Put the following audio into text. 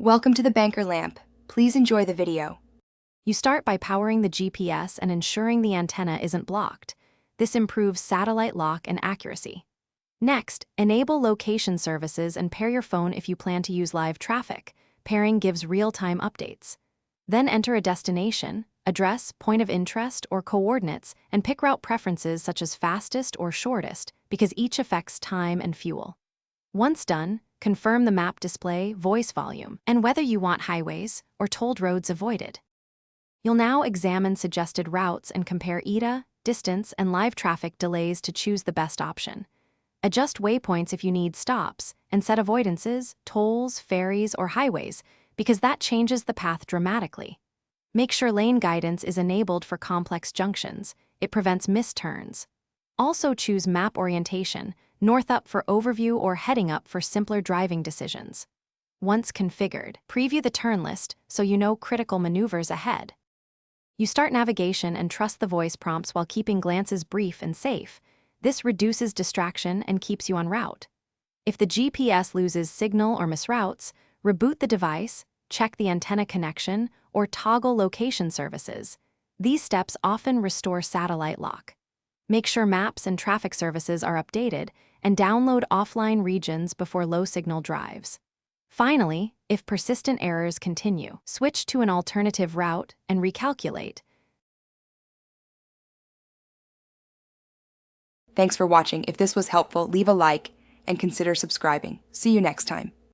Welcome to the Banker Lamp. Please enjoy the video. You start by powering the GPS and ensuring the antenna isn't blocked. This improves satellite lock and accuracy. Next, enable location services and pair your phone if you plan to use live traffic. Pairing gives real-time updates. Then enter a destination, address, point of interest, or coordinates, and pick route preferences such as fastest or shortest, because each affects time and fuel. Once done, confirm the map display, voice volume, and whether you want highways or tolled roads avoided. You'll now examine suggested routes and compare ETA, distance, and live traffic delays to choose the best option. Adjust waypoints if you need stops, and set avoidances, tolls, ferries, or highways, because that changes the path dramatically. Make sure lane guidance is enabled for complex junctions. It prevents missed turns. Also choose map orientation, north up for overview or heading up for simpler driving decisions. Once configured, preview the turn list so you know critical maneuvers ahead. You start navigation and trust the voice prompts while keeping glances brief and safe. This reduces distraction and keeps you on route. If the GPS loses signal or misroutes, reboot the device, check the antenna connection, or toggle location services. These steps often restore satellite lock. Make sure maps and traffic services are updated, and download offline regions before low-signal drives. Finally, if persistent errors continue, switch to an alternative route and recalculate. Thanks for watching. If this was helpful, leave a like and consider subscribing. See you next time.